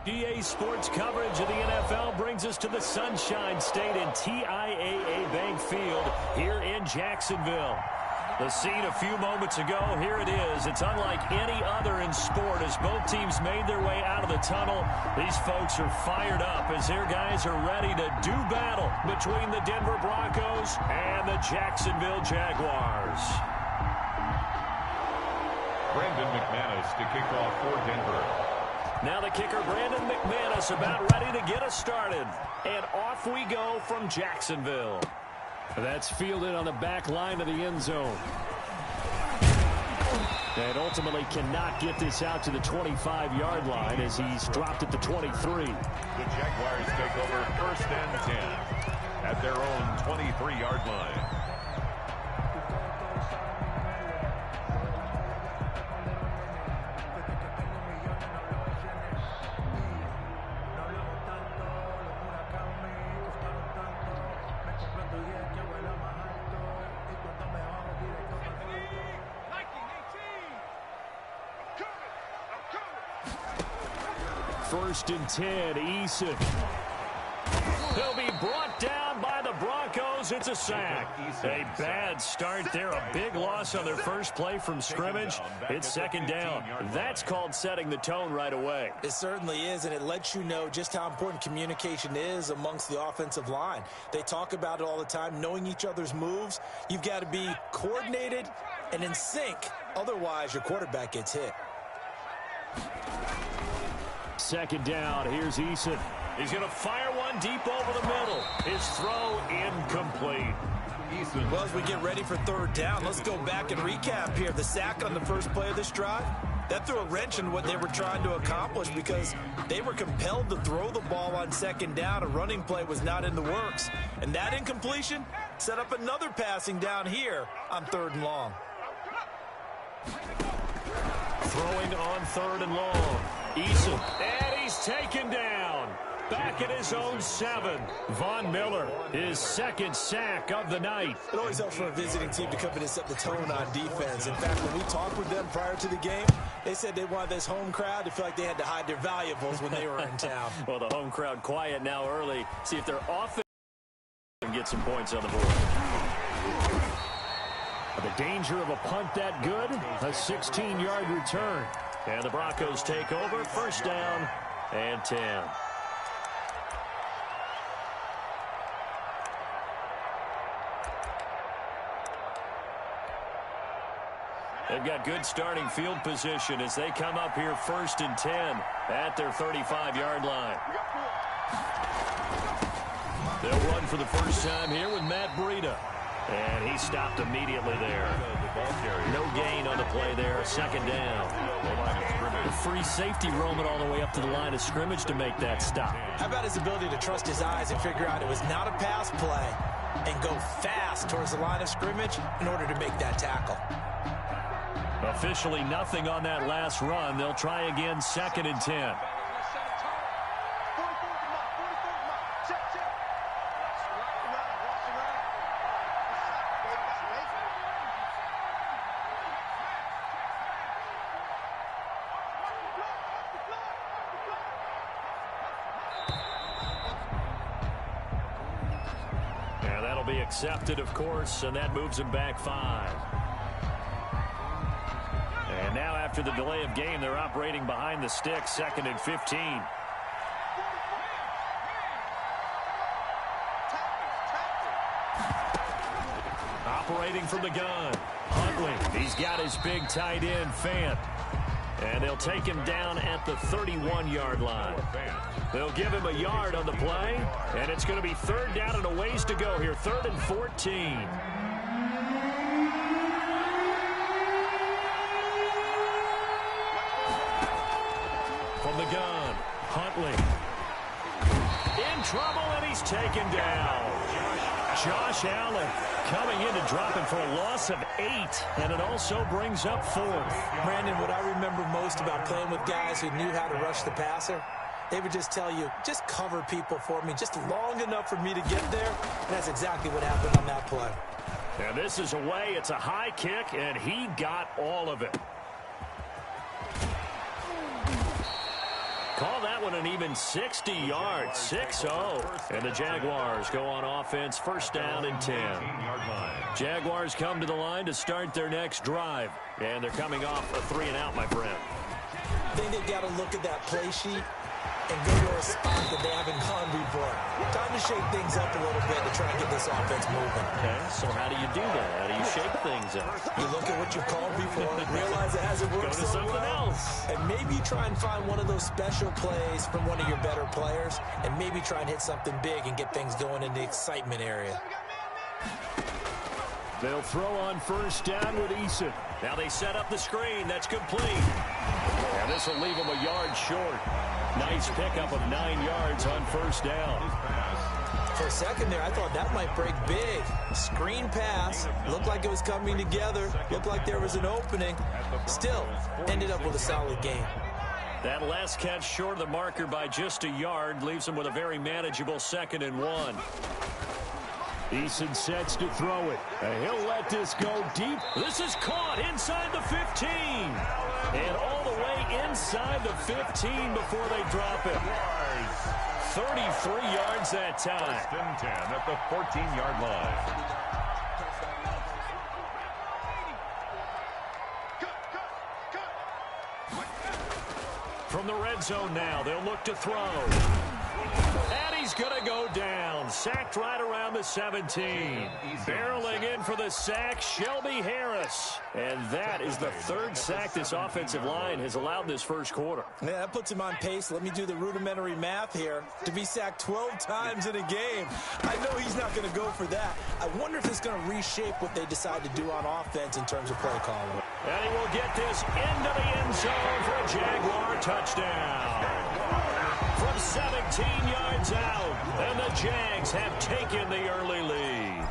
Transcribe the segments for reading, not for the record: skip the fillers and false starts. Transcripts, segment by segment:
GA Sports coverage of the NFL brings us to the Sunshine State in TIAA Bank Field here in Jacksonville. The scene a few moments ago, here it is. It's unlike any other in sport as both teams made their way out of the tunnel. These folks are fired up as their guys are ready to do battle between the Denver Broncos and the Jacksonville Jaguars. Brandon McManus to kick off for Denver. Now the kicker, Brandon McManus, about ready to get us started. And off we go from Jacksonville. That's fielded on the back line of the end zone. And ultimately cannot get this out to the 25-yard line as he's dropped at the 23. The Jaguars take over 1st and 10 at their own 23-yard line. First and 10, Eason. He'll be brought down by the Broncos. It's a sack. A bad start there. A big loss on their first play from scrimmage. It's 2nd down. That's called setting the tone right away. It certainly is, and it lets you know just how important communication is amongst the offensive line. They talk about it all the time, knowing each other's moves. You've got to be coordinated and in sync. Otherwise, your quarterback gets hit. 2nd down. Here's Eason. He's going to fire one deep over the middle. His throw incomplete. Well, as we get ready for 3rd down, let's go back and recap here. The sack on the first play of this drive, that threw a wrench in what they were trying to accomplish because they were compelled to throw the ball on 2nd down. A running play was not in the works. And that incompletion set up another passing down here on 3rd and long. Throwing on 3rd and long. Eason, and he's taken down. Back at his own 7. Von Miller, his 2nd sack of the night. It always helps for a visiting team to come in and set the tone on defense. In fact, when we talked with them prior to the game, they said they wanted this home crowd to feel like they had to hide their valuables when they were in town. Well, the home crowd quiet now early. See if their offense can get some points on the board. The danger of a punt that good, a 16-yard return. And the Broncos take over, 1st down and 10. They've got good starting field position as they come up here 1st and 10 at their 35-yard line. They'll run for the first time here with Matt Breida. And he stopped immediately there. No gain on the play there. 2nd down. The free safety roaming all the way up to the line of scrimmage to make that stop. How about his ability to trust his eyes and figure out it was not a pass play and go fast towards the line of scrimmage in order to make that tackle. Officially nothing on that last run. They'll try again 2nd and 10. Accepted, of course, and that moves him back 5. And now after the delay of game, they're operating behind the sticks, 2nd and 15. Operating from the gun. Huntley, he's got his big tight end, Fant. And they'll take him down at the 31-yard line. They'll give him a yard on the play, and it's going to be 3rd down and a ways to go here, 3rd and 14. From the gun, Huntley. In trouble, and he's taken down. Josh Allen coming in to drop him for a loss of 8, and it also brings up 4th. Brandon, what I remember most about playing with guys who knew how to rush the passer, they would just tell you, just cover people for me, just long enough for me to get there, and that's exactly what happened on that play. And this is away. It's a high kick, and he got all of it. Call that one an even 60 yards, 6-0. And the Jaguars go on offense, first down and 10. Jaguars come to the line to start their next drive. And they're coming off a 3-and-out, my friend. I think they've got to look at that play sheet and go to a spot that they haven't gone before. Time to shake things up a little bit to try and get this offense moving. Okay, so how do you do that? How do you shake things up? You look at what you've called before, realize it hasn't worked Go to so something well, else. and maybe you try and find one of those special plays from one of your better players, and maybe try and hit something big and get things going in the excitement area. They'll throw on first down with Eason. Now they set up the screen. That's complete. And this will leave them a yard short. Nice pickup of 9 yards on first down. For a second there, I thought that might break big. Screen pass. Looked like it was coming together. Looked like there was an opening. Still, ended up with a solid game. That last catch short of the marker by just a yard leaves them with a very manageable 2nd and 1. Eason sets to throw it. And he'll let this go deep. This is caught inside the 15. And all the way inside the 15 before they drop it. 33 yards that time. First and 10 at the 14-yard line. From the red zone now, they'll look to throw. And he's going to go down. Sacked right around the 17. Barreling in for the sack, Shelby Harris. And that is the 3rd sack this offensive line has allowed this first quarter. Yeah, that puts him on pace. Let me do the rudimentary math here. To be sacked 12 times in a game. I know he's not going to go for that. I wonder if it's going to reshape what they decide to do on offense in terms of play calling. And he will get this into the end zone for a Jaguar touchdown. From 17 yards out, and the Jags have taken the early lead.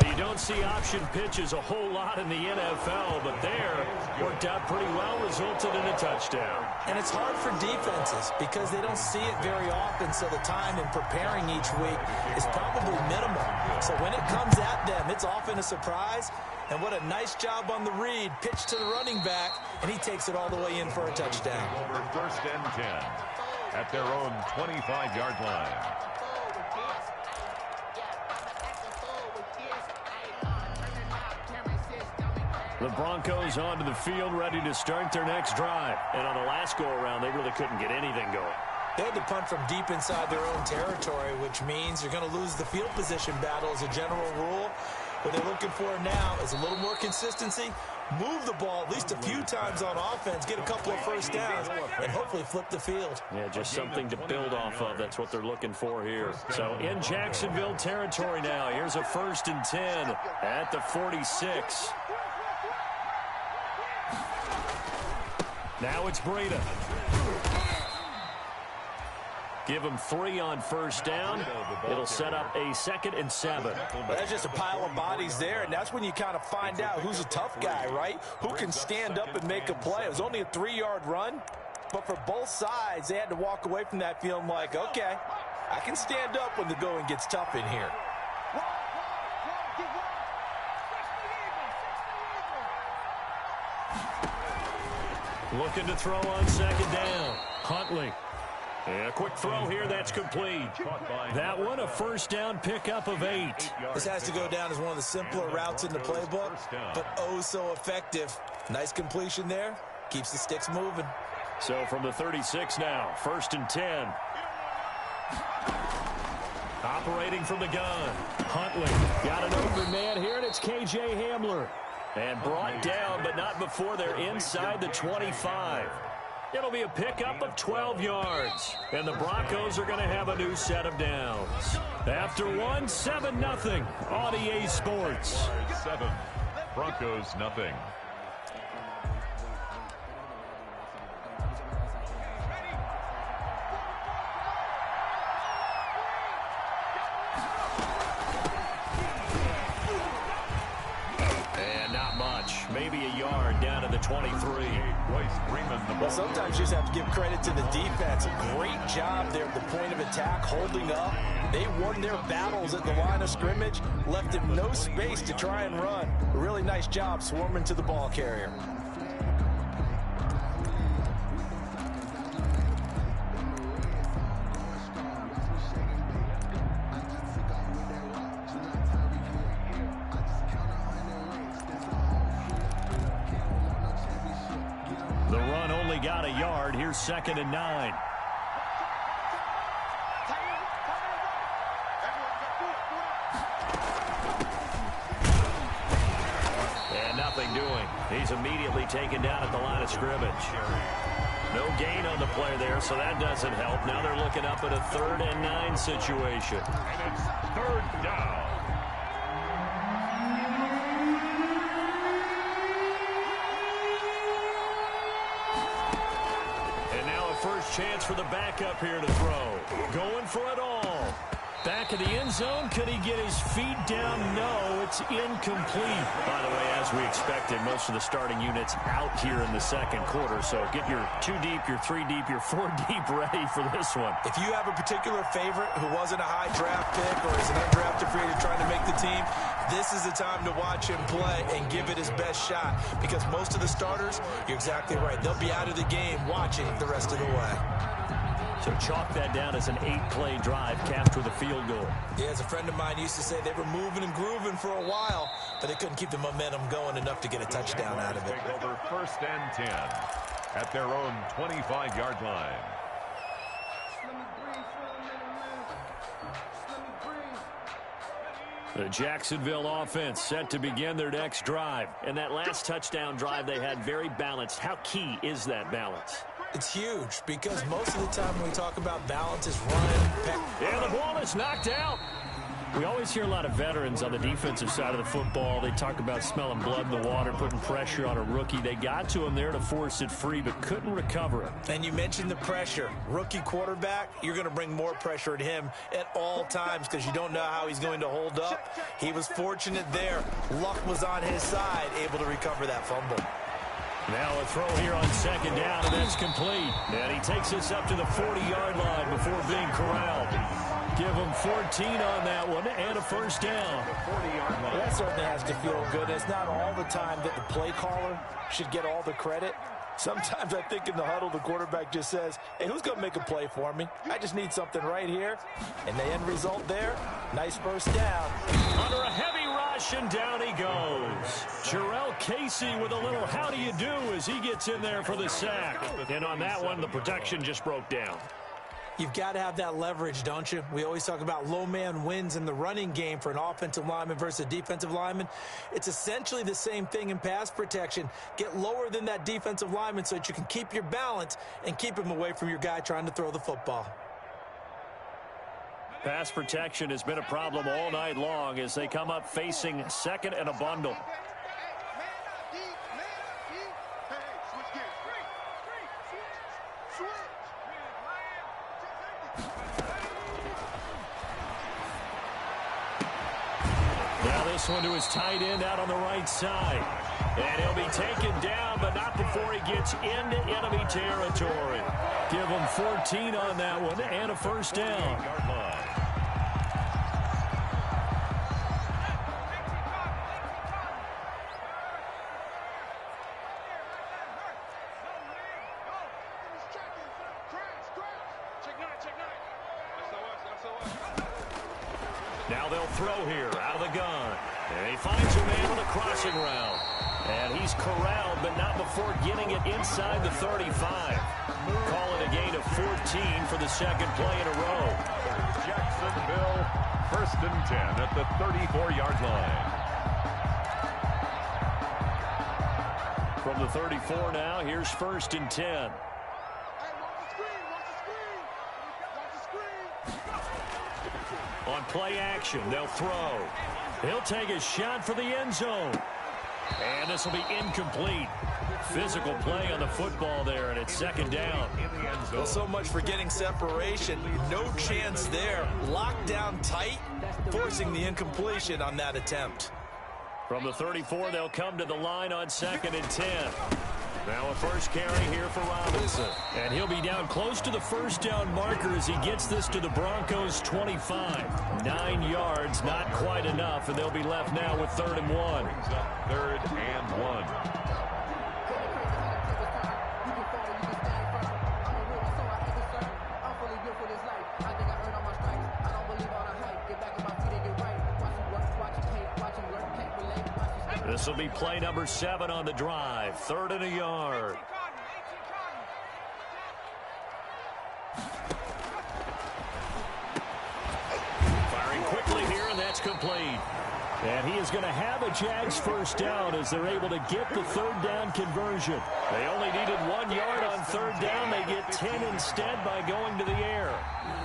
You don't see option pitches a whole lot in the NFL, but there worked out pretty well, resulted in a touchdown. And it's hard for defenses because they don't see it very often, so the time in preparing each week is probably minimal. So when it comes at them, it's often a surprise. And what a nice job on the read. Pitch to the running back, and he takes it all the way in for a touchdown. Over first and 10 at their own 25-yard line. The Broncos onto the field, ready to start their next drive. And on the last go-around, they really couldn't get anything going. They had to punt from deep inside their own territory, which means you're going to lose the field position battle as a general rule. What they're looking for now is a little more consistency, move the ball at least a few times on offense, get a couple of first downs, and hopefully flip the field. Yeah, just something to build off of. That's what they're looking for here. So in Jacksonville territory now, here's a 1st and 10 at the 46. Now it's Breida. Give him 3 on first down. It'll set up a 2nd and 7. Well, that's just a pile of bodies there, and that's when you kind of find out who's a tough guy, right? Who can stand up and make a play. It was only a 3-yard run, but for both sides, they had to walk away from that feeling like, okay, I can stand up when the going gets tough in here. Looking to throw on 2nd down. Huntley. And a quick throw here, that's complete. That one, a first down pickup of 8. This has to go down as one of the simpler routes in the playbook, but oh so effective. Nice completion there. Keeps the sticks moving. So from the 36 now, 1st and 10. Operating from the gun. Huntley got an open man here, and it's K.J. Hamler. And brought down, but not before they're inside the 25. It'll be a pickup of 12 yards. And the Broncos are going to have a new set of downs. After one, 7-0 on EA Sports. 7, Broncos nothing. Maybe a yard down to the 23. Well, sometimes you just have to give credit to the defense. Great job there at the point of attack, holding up. They won their battles at the line of scrimmage, left him no space to try and run. A really nice job swarming to the ball carrier. only got a yard. Here's 2nd and 9. And nothing doing. He's immediately taken down at the line of scrimmage. No gain on the play there, so that doesn't help. Now they're looking up at a 3rd and 9 situation. And it's 3rd down. And now a first chance for the backup here to throw. Going for it all. Back of the end zone. Could he get his feet down? No, it's incomplete. By the way, as we expected, most of the starting units out here in the second quarter. So get your 2 deep, your 3 deep, your 4 deep ready for this one. If you have a particular favorite who wasn't a high draft pick or is an undrafted free agent trying to make the team, this is the time to watch him play and give it his best shot. Because most of the starters, you're exactly right, they'll be out of the game watching the rest of the way. So chalk that down as an 8-play drive capped with a field goal. Yeah, as a friend of mine used to say, they were moving and grooving for a while, but they couldn't keep the momentum going enough to get a touchdown out of it. Take over 1st and 10 at their own 25-yard line. The Jacksonville offense set to begin their next drive. And that last touchdown drive they had very balanced. How key is that balance? It's huge because most of the time when we talk about balance is running. Yeah, the ball is knocked out. We always hear a lot of veterans on the defensive side of the football. They talk about smelling blood in the water, putting pressure on a rookie. They got to him there to force it free, but couldn't recover it. And you mentioned the pressure. Rookie quarterback, you're going to bring more pressure at him at all times because you don't know how he's going to hold up. He was fortunate there. Luck was on his side, able to recover that fumble. Now a throw here on 2nd down, and that's complete. And he takes us up to the 40-yard line before being corralled. Give him 14 on that one and a first down. That certainly has to feel good. It's not all the time that the play caller should get all the credit. Sometimes I think in the huddle, the quarterback just says, hey, who's going to make a play for me? I just need something right here. And the end result there, nice first down. Under a heavy rush, and down he goes. Jarrell Casey with a little how do you do as he gets in there for the sack. And on that one, the protection just broke down. You've got to have that leverage, don't you? We always talk about low man wins in the running game for an offensive lineman versus a defensive lineman. It's essentially the same thing in pass protection. Get lower than that defensive lineman so that you can keep your balance and keep him away from your guy trying to throw the football. Pass protection has been a problem all night long as they come up facing 2nd and a bundle. This one to his tight end out on the right side. And he'll be taken down, but not before he gets into enemy territory. Give him 14 on that one and a first down. Now they'll throw here out of the gun. And he finds a man on the crossing route. And he's corralled, but not before getting it inside the 35. Call it a gain of 14 for the 2nd play in a row. Jacksonville, 1st and 10 at the 34-yard line. From the 34 now, here's 1st and 10. On play action, they'll throw. He'll take a shot for the end zone. And this will be incomplete. Physical play on the football there, and it's 2nd down. Well, so much for getting separation. No chance there. Locked down tight, forcing the incompletion on that attempt. From the 34, they'll come to the line on 2nd and 10. Now a first carry here for Robinson. And he'll be down close to the first down marker as he gets this to the Broncos' 25. 9 yards, not quite enough, and they'll be left now with 3rd and 1. 3rd and 1. This will be play number 7 on the drive. 3rd and a yard. It's complete. And he is going to have a Jags first down as they're able to get the third down conversion. They only needed 1 yard on third down. They get 10 instead by going to the air.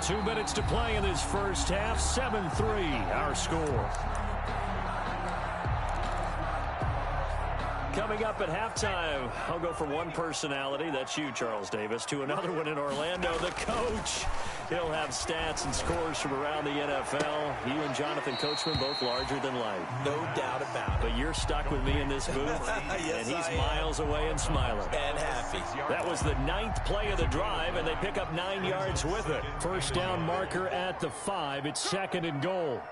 2 minutes to play in this first half. 7-3 our score. Coming up at halftime, I'll go from one personality, that's you, Charles Davis, to another one in Orlando, the coach. He'll have stats and scores from around the NFL. You and Jonathan Coachman both larger than life. No doubt about it. But you're stuck with me in this booth, yes, and he's miles away and smiling. And happy. That was the 9th play of the drive, and they pick up 9 yards with it. First down marker at the 5. It's 2nd and goal.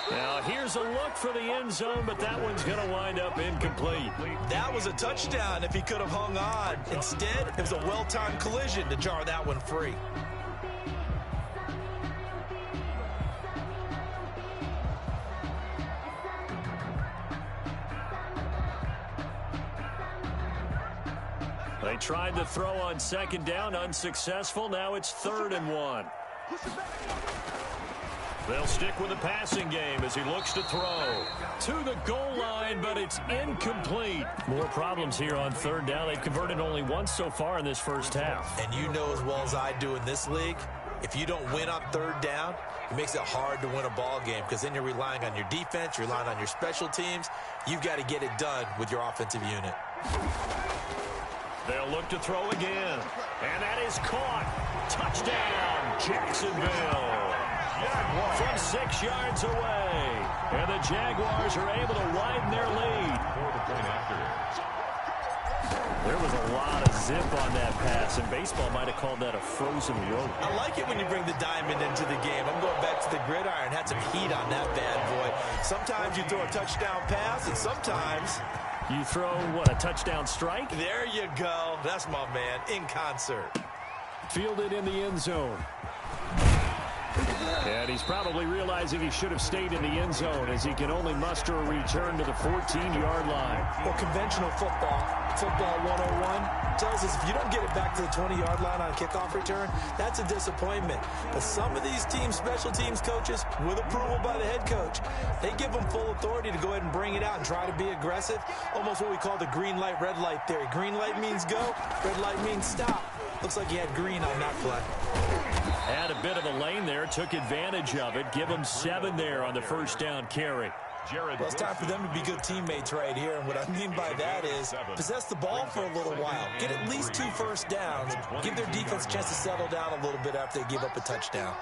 Now, here's a look for the end zone, but that one's going to wind up incomplete. That was a touchdown if he could have hung on. Instead, it was a well-timed collision to jar that one free. They tried to throw on 2nd down, unsuccessful. Now it's 3rd and 1. They'll stick with the passing game as he looks to throw to the goal line, but it's incomplete. More problems here on 3rd down. They've converted only once so far in this first half. And you know as well as I do in this league, if you don't win on 3rd down, it makes it hard to win a ball game because then you're relying on your defense, you're relying on your special teams. You've got to get it done with your offensive unit. They'll look to throw again, and that is caught. Touchdown, Jacksonville. From 6 yards away. And the Jaguars are able to widen their lead. There was a lot of zip on that pass, and baseball might have called that a frozen rope. I like it when you bring the diamond into the game. I'm going back to the gridiron. Had some heat on that bad boy. Sometimes you throw a touchdown pass, and sometimes you throw, what, a touchdown strike? There you go. That's my man, in concert. Fielded in the end zone. And he's probably realizing he should have stayed in the end zone as he can only muster a return to the 14-yard line. Well, conventional football 101, tells us if you don't get it back to the 20-yard line on a kickoff return, that's a disappointment. But some of these teams, special teams coaches, with approval by the head coach, they give them full authority to go ahead and bring it out and try to be aggressive. Almost what we call the green light, red light theory. Green light means go, red light means stop. Looks like he had green on that play. Had a bit of a lane there, took advantage of it. Give him 7 there on the first down carry. Well, it's time for them to be good teammates right here. And what I mean by that is possess the ball for a little while. Get at least 2 first downs. Give their defense a chance to settle down a little bit after they give up a touchdown.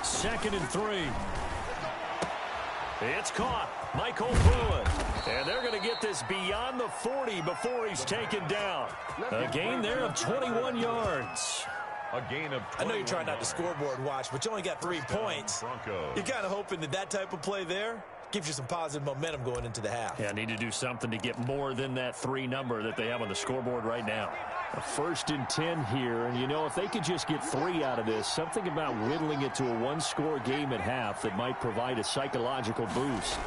2nd and 3. It's caught. Michael Pruitt. And they're going to get this beyond the 40 before he's taken down. A gain there of 21 yards. A gain of 21. I know you're trying not to scoreboard watch, but you only got 3 points. You're kind of hoping that that type of play there gives you some positive momentum going into the half. Yeah, need to do something to get more than that 3 number that they have on the scoreboard right now. A 1st and 10 here, and you know, if they could just get 3 out of this, something about whittling it to a 1-score game at half that might provide a psychological boost.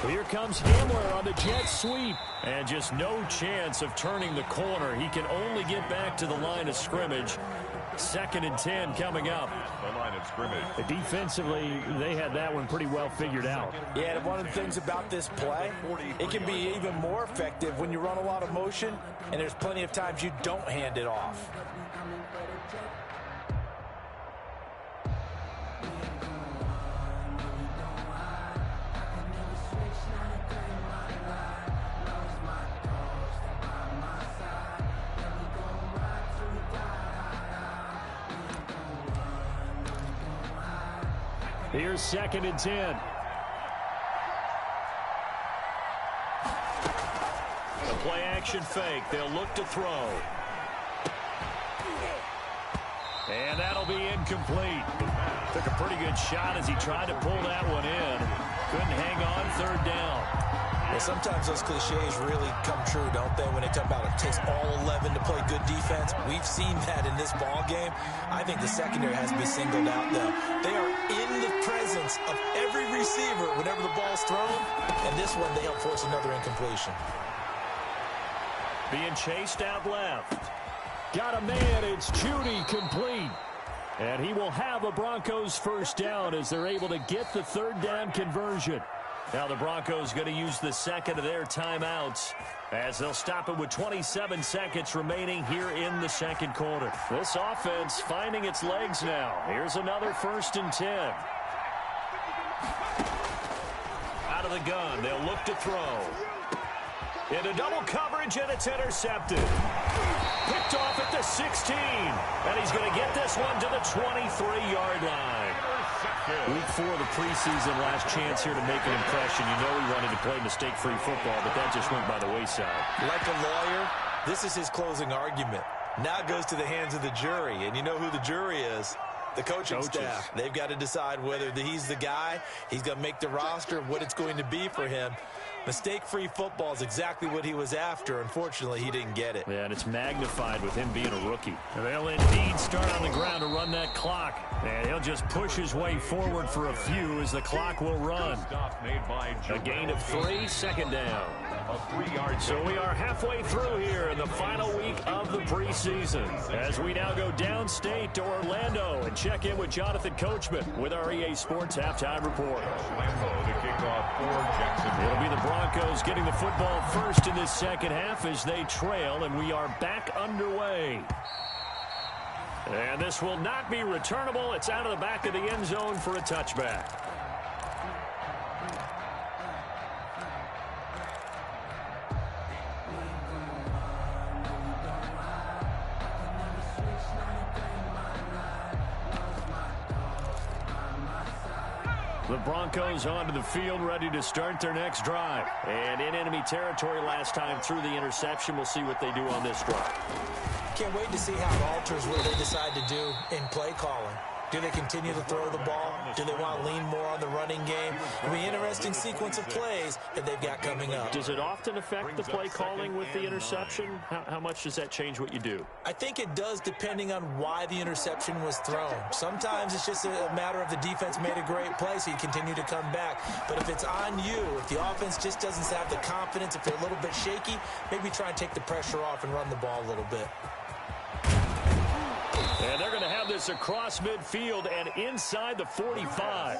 Here comes Hamler on the jet sweep, and just no chance of turning the corner. He can only get back to the line of scrimmage. 2nd and 10 coming up. The line of scrimmage. Defensively, they had that one pretty well figured out. Yeah, and one of the things about this play, it can be even more effective when you run a lot of motion, and there's plenty of times you don't hand it off. Here's 2nd and 10. A play action fake. They'll look to throw. And that'll be incomplete. Took a pretty good shot as he tried to pull that one in. Couldn't hang on 3rd down. Well, sometimes those cliches really come true, don't they, when they talk about it takes all 11 to play good defense. We've seen that in this ball game. I think the secondary has to be singled out, though. They are in the presence of every receiver whenever the ball's thrown, and this one, they help force another incompletion. Being chased out left. Got a man. It's Judy, complete. And he will have a Broncos first down as they're able to get the third down conversion. Now the Broncos going to use the second of their timeouts as they'll stop it with 27 seconds remaining here in the second quarter. This offense finding its legs now. Here's another 1st and 10. Out of the gun, they'll look to throw. Into double coverage, and it's intercepted. Picked off at the 16. And he's going to get this one to the 23-yard line. Week 4 of the preseason, last chance here to make an impression. You know he wanted to play mistake-free football, but that just went by the wayside. Like a lawyer, this is his closing argument. Now it goes to the hands of the jury, and you know who the jury is. The coaching staff. They've got to decide whether he's the guy, he's going to make the roster, what it's going to be for him. Mistake-free football is exactly what he was after. Unfortunately, he didn't get it. Yeah, and it's magnified with him being a rookie. They'll indeed start on the ground to run that clock. And he'll just push his way forward for a few as the clock will run. A gain of 3, 2nd down. So we are halfway through here in the final week of the preseason as we now go downstate to Orlando and check in with Jonathan Coachman with our EA Sports Halftime Report. It'll be the Broncos getting the football first in this second half as they trail, and we are back underway. And this will not be returnable. It's out of the back of the end zone for a touchback. The Broncos onto the field, ready to start their next drive. And in enemy territory last time through the interception. We'll see what they do on this drive. Can't wait to see how it alters what they decide to do in play calling. Do they continue to throw the ball? Do they want to lean more on the running game? It'll be an interesting sequence of plays that they've got coming up. Does it often affect the play calling with the interception? How much does that change what you do? I think it does depending on why the interception was thrown. Sometimes it's just a matter of the defense made a great play, so you continue to come back. But if it's on you, if the offense just doesn't have the confidence, if they're a little bit shaky, maybe try and take the pressure off and run the ball a little bit. And they're going to have this across midfield and inside the 45.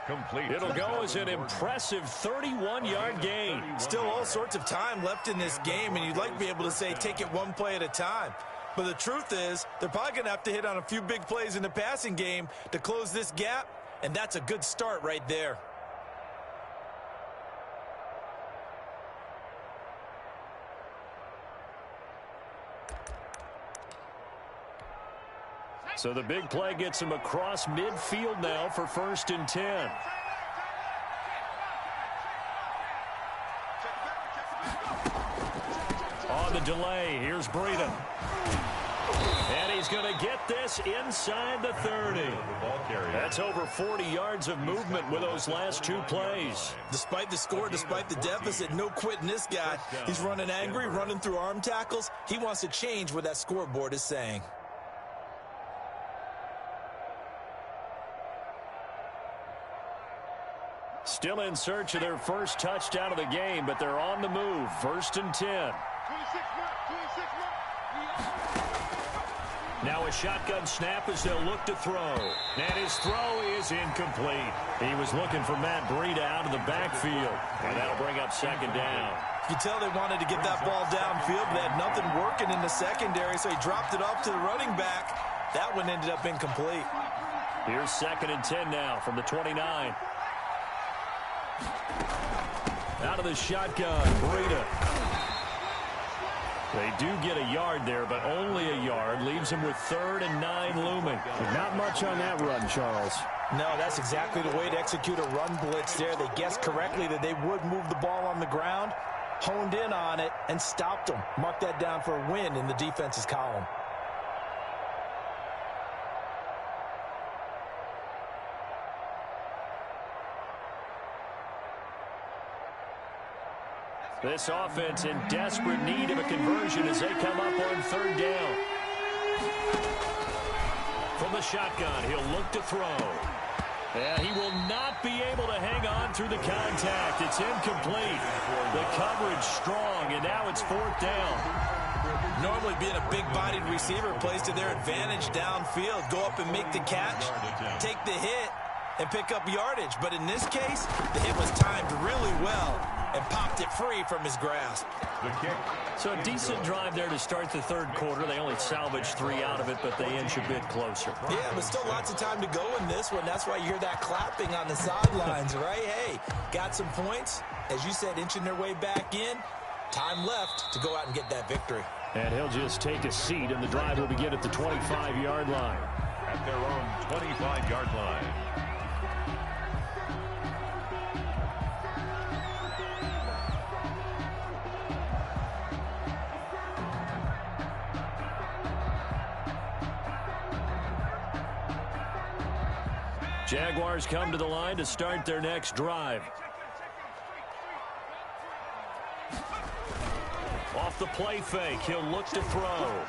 Complete. It'll go as an impressive 31-yard gain. Still all sorts of time left in this game, and you'd like to be able to say take it one play at a time. But the truth is, they're probably going to have to hit on a few big plays in the passing game to close this gap, and that's a good start right there. So the big play gets him across midfield now for 1st and 10. On the delay, here's Breida. And he's going to get this inside the 30. That's over 40 yards of movement with those last 2 plays. Despite the score, despite the deficit, no quitting this guy. He's running angry, running through arm tackles. He wants to change what that scoreboard is saying. Still in search of their first touchdown of the game, but they're on the move. 1st and 10. Now a shotgun snap as they'll look to throw. And his throw is incomplete. He was looking for Matt Breida out of the backfield. And that'll bring up 2nd down. You can tell they wanted to get that ball downfield, but they had nothing working in the secondary, so he dropped it off to the running back. That one ended up incomplete. Here's 2nd and 10 now from the 29. Out of the shotgun, Breida. They do get a yard there, but only a yard. Leaves him with 3rd and 9 looming. Not much on that run, Charles. No, that's exactly the way to execute a run blitz there. They guessed correctly that they would move the ball on the ground, honed in on it, and stopped them. Mark that down for a win in the defense's column. This offense in desperate need of a conversion as they come up on 3rd down. From the shotgun, he'll look to throw. And he will not be able to hang on through the contact. It's incomplete. The coverage strong, and now it's 4th down. Normally being a big-bodied receiver plays to their advantage downfield. Go up and make the catch, take the hit, and pick up yardage. But in this case, the hit was timed really well and popped it free from his grasp. The kick. So a decent drive there to start the third quarter. They only salvaged 3 out of it, but they inch a bit closer. Yeah, but still lots of time to go in this one. That's why you hear that clapping on the sidelines, right? Hey, got some points. As you said, inching their way back in. Time left to go out and get that victory. And he'll just take a seat, and the drive will begin at the 25-yard line. At their own 25-yard line. Jaguars come to the line to start their next drive. Off the play fake, he'll look to throw.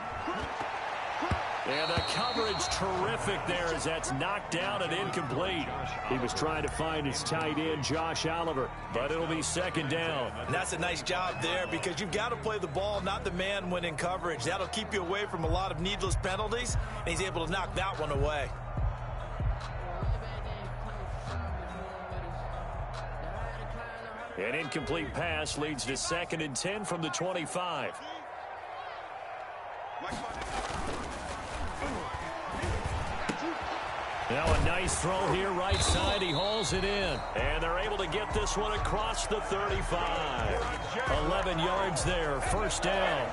And the coverage terrific there as that's knocked down and incomplete. He was trying to find his tight end, Josh Oliver, but it'll be second down. And that's a nice job there because you've got to play the ball, not the man when in coverage. That'll keep you away from a lot of needless penalties, and he's able to knock that one away. An incomplete pass leads to 2nd and 10 from the 25. Now a nice throw here right side. He hauls it in. And they're able to get this one across the 35. 11 yards there. First down.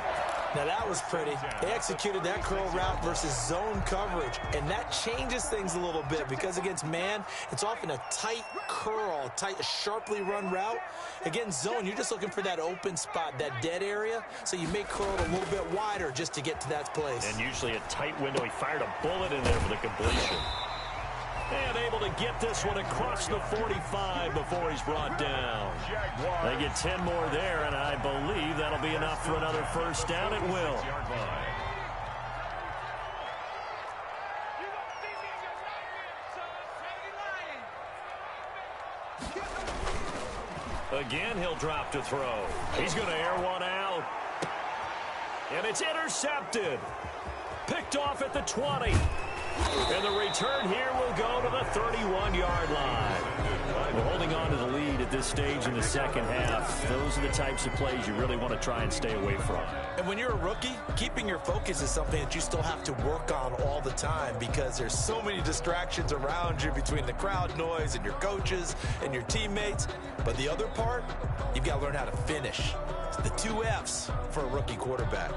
Now that was pretty. They executed that curl route versus zone coverage, and that changes things a little bit because against man, it's often a tight curl, tight, sharply run route. Against zone, you're just looking for that open spot, that dead area, so you may curl it a little bit wider just to get to that place. And usually a tight window. He fired a bullet in there for the completion. And able to get this one across the 45 before he's brought down. They get 10 more there, and I believe that'll be enough for another first down. It will. Again, he'll drop to throw. He's going to air one out. And it's intercepted. Picked off at the 20. And the return here will go to the 31-yard line. We're holding on to the lead at this stage in the second half. Those are the types of plays you really want to try and stay away from. And when you're a rookie, keeping your focus is something that you still have to work on all the time because there's so many distractions around you between the crowd noise and your coaches and your teammates. But the other part, you've got to learn how to finish. It's the 2 F's for a rookie quarterback.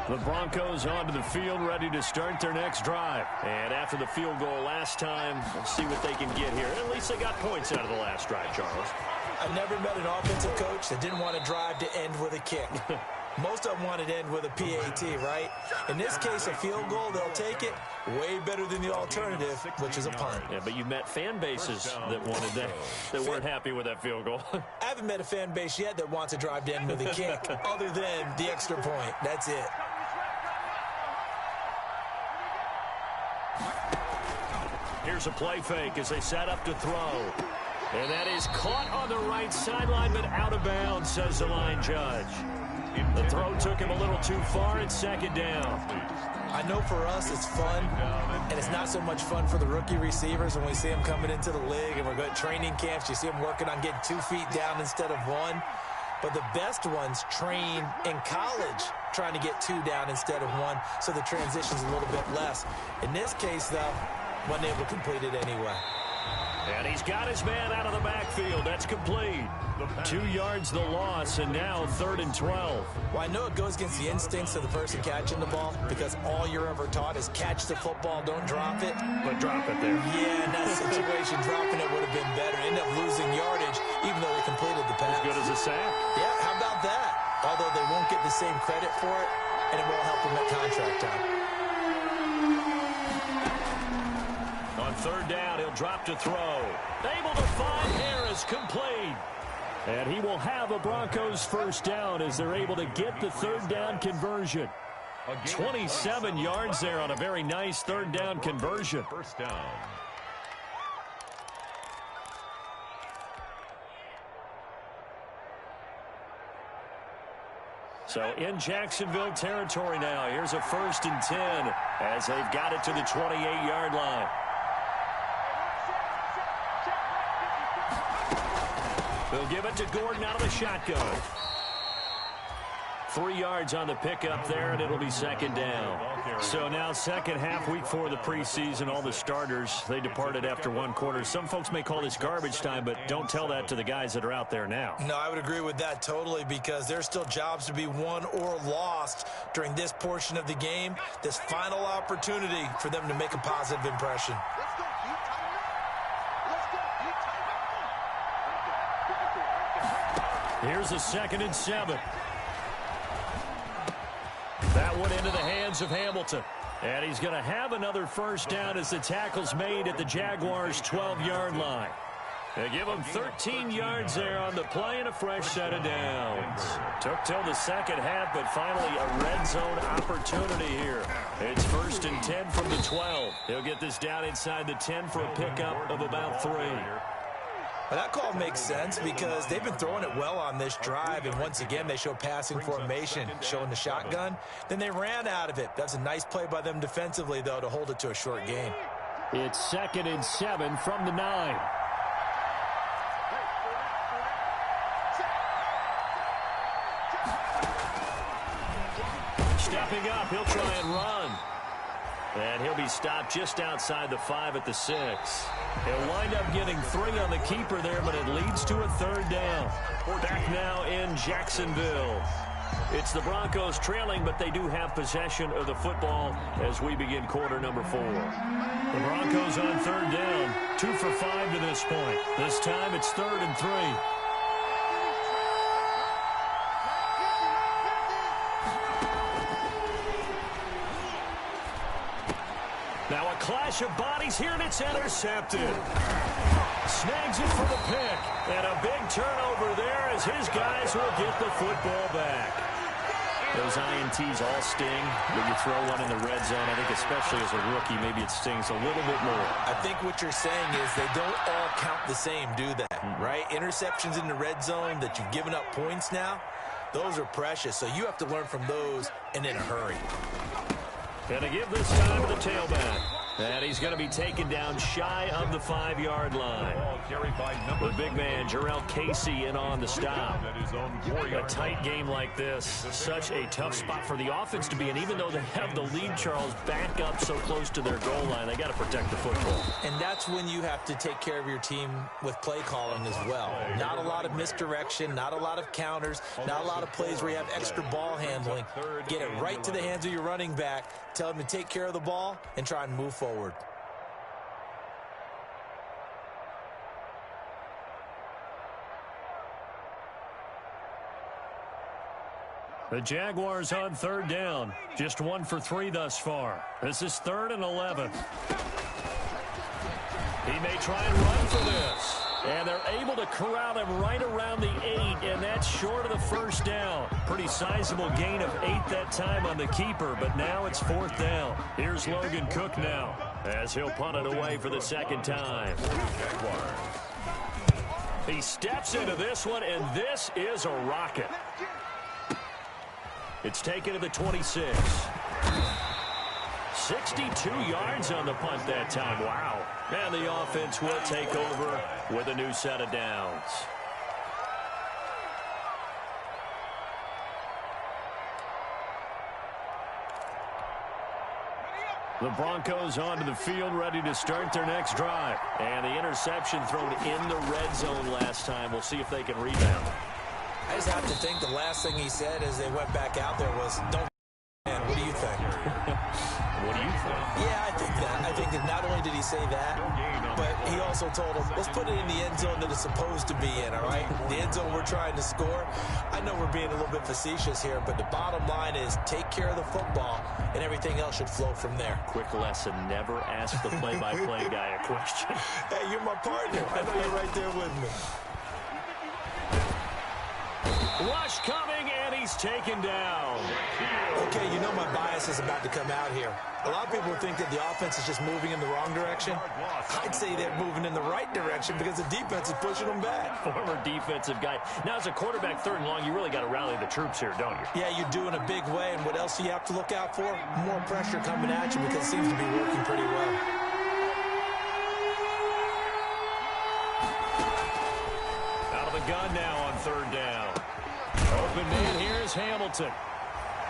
The Broncos onto the field, ready to start their next drive. And after the field goal last time, we'll see what they can get here. At least they got points out of the last drive, Charles. I've never met an offensive coach that didn't want to drive to end with a kick. Most of them wanted to end with a PAT, right? In this case, a field goal, they'll take it. Way better than the alternative, which is a punt. Yeah, but you met fan bases that wanted that weren't happy with that field goal. I haven't met a fan base yet that wants to drive to end with a kick other than the extra point. That's it. Here's a play fake as they set up to throw. And that is caught on the right sideline, but out of bounds, says the line judge. The throw took him a little too far. It's second down. I know for us it's fun, and it's not so much fun for the rookie receivers when we see them coming into the league and we're going to training camps. You see them working on getting 2 feet down instead of 1. But the best ones train in college trying to get 2 down instead of 1, so the transition's a little bit less. In this case, though, wasn't able to complete it anyway. And he's got his man out of the backfield. That's complete. 2 yards the loss, and now 3rd and 12. Well, I know it goes against the instincts of the person catching the ball because all you're ever taught is catch the football, don't drop it. But drop it there. Yeah, in that situation, dropping it would have been better. End up losing yardage, even though they completed the pass. As good as a sack. Yeah, how about that? Although they won't get the same credit for it, and it won't help them at contract time. On 3rd down, he'll drop to throw. Able to find Harris, complete. And he will have a Broncos first down as they're able to get the 3rd down conversion. 27 yards there on a very nice 3rd down conversion. First down. So in Jacksonville territory now. Here's a 1st and 10 as they've got it to the 28-yard line. They'll give it to Gordon out of the shotgun. 3 yards on the pickup there, and it'll be 2nd down. So now second half, week 4 of the preseason, all the starters, they departed after 1 quarter. Some folks may call this garbage time, but don't tell that to the guys that are out there now. No, I would agree with that totally, because there's still jobs to be won or lost during this portion of the game. This final opportunity for them to make a positive impression. Here's a 2nd and 7. That one into the hands of Hamilton. And he's going to have another 1st down as the tackle's made at the Jaguars' 12-yard line. They give him 13 yards there on the play and a fresh set of downs. Took till the second half, but finally a red zone opportunity here. It's 1st and 10 from the 12. He'll get this down inside the 10 for a pickup of about 3. Well, that call makes sense because they've been throwing it well on this drive, and once again they show passing formation, showing the shotgun. Then they ran out of it. That's a nice play by them defensively, though, to hold it to a short game. It's 2nd and 7 from the 9. Stepping up, he'll try and run. And he'll be stopped just outside the 5 at the 6. He'll wind up getting 3 on the keeper there, but it leads to a 3rd down. Back now in Jacksonville. It's the Broncos trailing, but they do have possession of the football as we begin quarter number 4. The Broncos on 3rd down, 2 for 5 to this point. This time it's 3rd and 3. Now a clash of bodies here, and it's intercepted. Snags it for the pick. And a big turnover there as his guys will get the football back. Those INTs all sting when you throw one in the red zone. I think especially as a rookie, maybe it stings a little bit more. I think what you're saying is they don't all count the same, do they? Right? Interceptions in the red zone that you've given up points now, those are precious. So you have to learn from those and in a hurry. Gonna give this time to the tailback. And he's going to be taken down shy of the 5-yard line. The big man, Jarrell Casey, in on the stop. A tight game like this, such a tough spot for the offense to be in. Even though they have the lead, Charles, back up so close to their goal line, they got to protect the football. And that's when you have to take care of your team with play calling as well. Not a lot of misdirection, not a lot of counters, not a lot of plays where you have extra ball handling. Get it right to the hands of your running back. Tell him to take care of the ball and try and move forward. The Jaguars on 3rd down. Just 1 for 3 thus far. This is 3rd and 11. He may try and run for this. And they're able to corral him right around the 8, and that's short of the 1st down. Pretty sizable gain of 8 that time on the keeper, but now it's 4th down. Here's Logan Cook now as he'll punt it away for the 2nd time. He steps into this one, and this is a rocket. It's taken to the 26. 62 yards on the punt that time. Wow. And the offense will take over with a new set of downs. The Broncos onto the field, ready to start their next drive. And the interception thrown in the red zone last time. We'll see if they can rebound. I just have to think the last thing he said as they went back out there was, don't. Man, what do you think? What do you think? Yeah, I think that. I think that not only did he say that, but he also told him, let's put it in the end zone that it's supposed to be in, all right? The end zone we're trying to score. I know we're being a little bit facetious here, but the bottom line is take care of the football, and everything else should flow from there. Quick lesson, never ask the play-by-play guy a question. Hey, you're my partner. I know you're right there with me. Rush coming, and he he's taken down. Okay, you know my bias is about to come out here. A lot of people think that the offense is just moving in the wrong direction. I'd say they're moving in the right direction because the defense is pushing them back. Former defensive guy. Now, as a quarterback, 3rd and long, you really got to rally the troops here, don't you? Yeah, you do in a big way. And what else do you have to look out for? More pressure coming at you because it seems to be working pretty well. Out of the gun now on 3rd down. Open man here is Hamilton.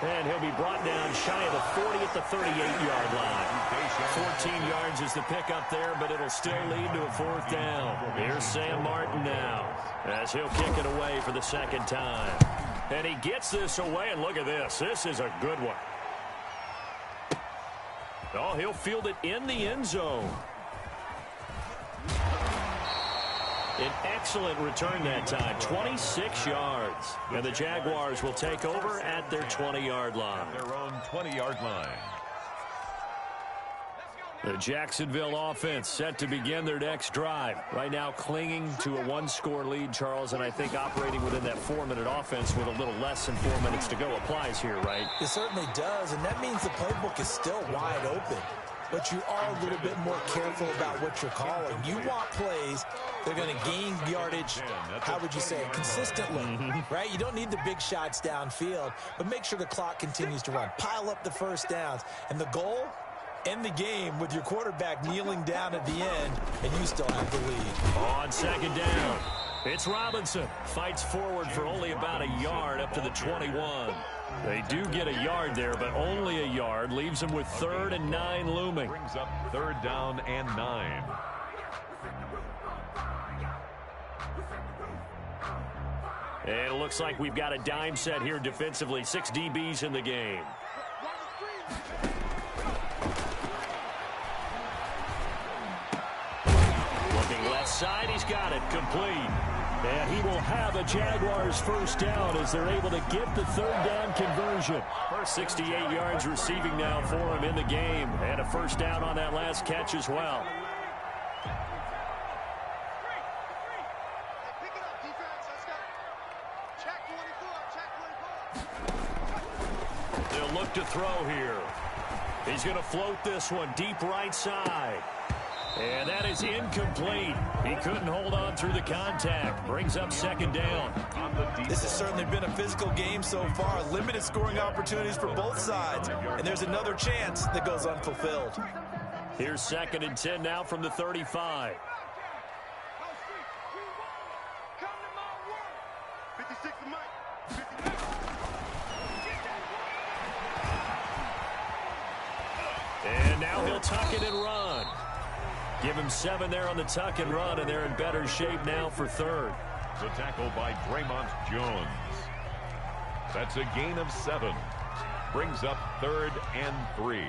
And he'll be brought down shy of the 40 at the 38-yard line. 14 yards is the pickup there, but it'll still lead to a 4th down. Here's Sam Martin now as he'll kick it away for the 2nd time. And he gets this away, and look at this. This is a good one. Oh, he'll field it in the end zone. An excellent return that time, 26 yards. And the Jaguars will take over at their 20-yard line. Their own 20-yard line. The Jacksonville offense set to begin their next drive. Right now clinging to a 1-score lead, Charles, and I think operating within that 4-minute offense with a little less than 4 minutes to go applies here, right? It certainly does, and that means the playbook is still wide open. But you are a little bit more careful about what you're calling. You want plays that are going to gain yardage, how would you say it, consistently, right? You don't need the big shots downfield, but make sure the clock continues to run. Pile up the first downs. And the goal, end the game with your quarterback kneeling down at the end, and you still have the lead. On 2nd down, it's Robinson. Fights forward for only about a yard up to the 21. They do get a yard there, but only a yard. Leaves them with 3rd and 9 looming. Brings up 3rd down and 9. And it looks like we've got a dime set here defensively. 6 DBs in the game. Looking left side, he's got it complete. And he will have a Jaguars 1st down as they're able to get the 3rd down conversion. 68 yards receiving now for him in the game. And a 1st down on that last catch as well. They'll look to throw here. He's going to float this one deep right side. And that is incomplete. He couldn't hold on through the contact. Brings up 2nd down. This has certainly been a physical game so far. Limited scoring opportunities for both sides. And there's another chance that goes unfulfilled. Here's 2nd and 10 now from the 35. And now he'll tuck it and run. Give him 7 there on the tuck and run, and they're in better shape now for 3rd. The tackle by Draymond Jones. That's a gain of 7. Brings up 3rd and 3.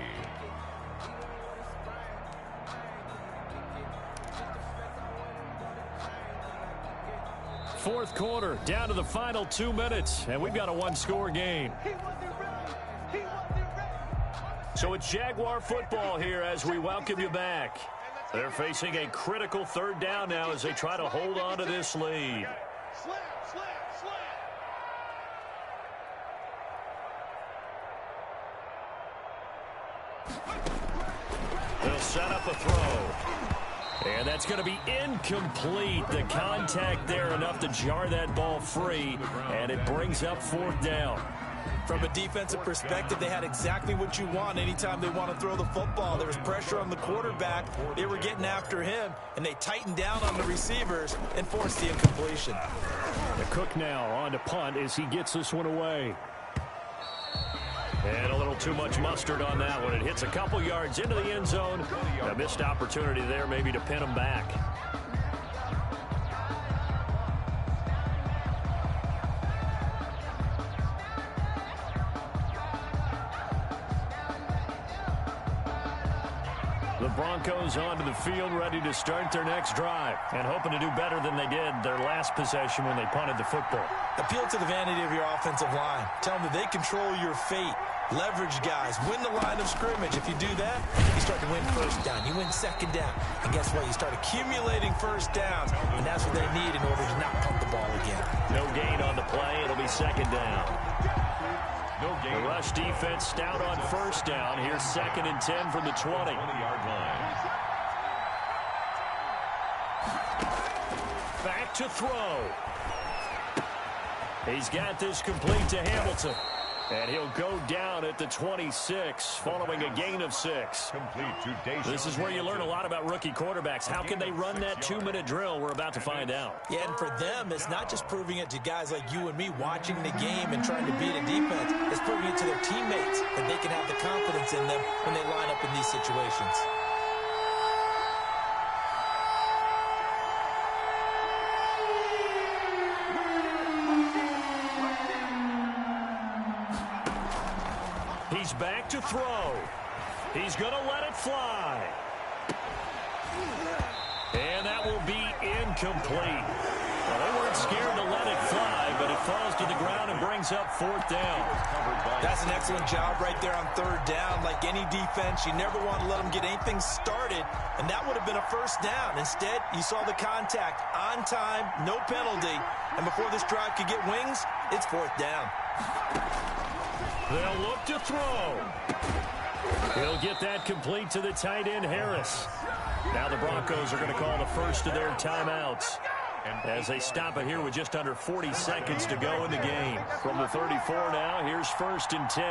Fourth quarter, down to the final 2 minutes, and we've got a 1-score game. So it's Jaguar football here as we welcome you back. They're facing a critical 3rd down now as they try to hold on to this lead. They'll set up a throw. And that's going to be incomplete. The contact there enough to jar that ball free, and it brings up 4th down. From a defensive perspective, they had exactly what you want anytime they want to throw the football. There was pressure on the quarterback. They were getting after him, and they tightened down on the receivers and forced the incompletion. The Cook now on to punt as he gets this one away. And a little too much mustard on that one. It hits a couple yards into the end zone. A missed opportunity there maybe to pin him back. Broncos onto the field, ready to start their next drive, and hoping to do better than they did their last possession when they punted the football. Appeal to the vanity of your offensive line. Tell them that they control your fate. Leverage guys. Win the line of scrimmage. If you do that, you start to win first down. You win second down. And guess what? You start accumulating first downs, and that's what they need in order to not punt the ball again. No gain on the play. It'll be second down. No gain. The rush defense stout on first down. Here's 2nd and 10 from the 20-yard line. Back to throw. He's got this complete to Hamilton. And he'll go down at the 26, following a gain of 6. This is where you learn a lot about rookie quarterbacks. How can they run that 2-minute drill? We're about to find out. Yeah, and for them, it's not just proving it to guys like you and me watching the game and trying to beat a defense. It's proving it to their teammates that they can have the confidence in them when they line up in these situations. He's back to throw. He's going to let it fly. And that will be incomplete. Well, they weren't scared to let it fly, but it falls to the ground and brings up 4th down. That's an excellent job right there on 3rd down. Like any defense, you never want to let them get anything started, and that would have been a first down. Instead, you saw the contact on time, no penalty, and before this drive could get wings, it's 4th down. They'll look to throw. He'll get that complete to the tight end, Harris. Now the Broncos are going to call the first of their timeouts as they stop it here with just under 40 seconds to go in the game. From the 34 now, here's 1st and 10.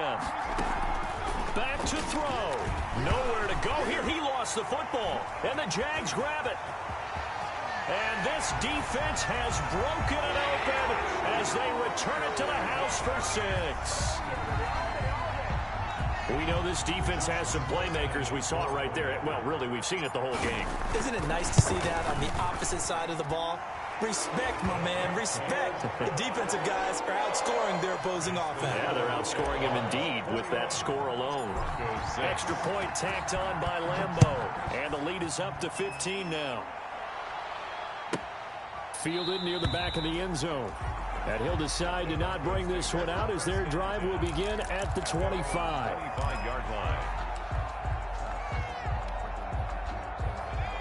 Back to throw. Nowhere to go here. He lost the football, and the Jags grab it. And this defense has broken it open as they return it to the house for 6. We know this defense has some playmakers. We saw it right there. Well, really, we've seen it the whole game. Isn't it nice to see that on the opposite side of the ball? Respect, my man, respect. The defensive guys are outscoring their opposing offense. Yeah, they're outscoring him indeed with that score alone. Extra point tacked on by Lambeau. And the lead is up to 15 now. Fielded near the back of the end zone. And he'll decide to not bring this one out as their drive will begin at the 25. 25-yard line.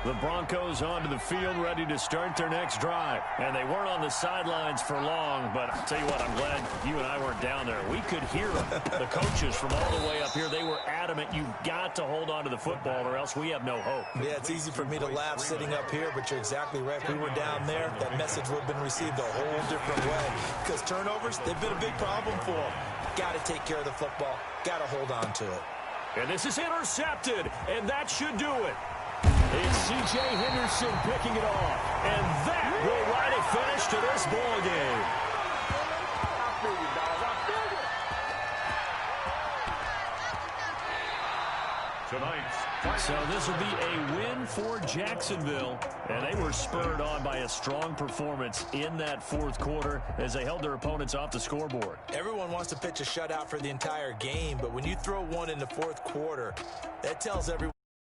The Broncos onto the field, ready to start their next drive. And they weren't on the sidelines for long, but I'll tell you what, I'm glad you and I weren't down there. We could hear them. The coaches from all the way up here, they were adamant, you've got to hold on to the football or else we have no hope. Yeah, it's easy for me to laugh sitting up here, but you're exactly right. If we were down there, that message would have been received a whole different way. Because turnovers, they've been a big problem for them. Got to take care of the football. Got to hold on to it. And this is intercepted, and that should do it. It's C.J. Henderson picking it off. And that will write a finish to this ball game. So this will be a win for Jacksonville. And they were spurred on by a strong performance in that 4th quarter as they held their opponents off the scoreboard. Everyone wants to pitch a shutout for the entire game, but when you throw one in the 4th quarter, that tells everyone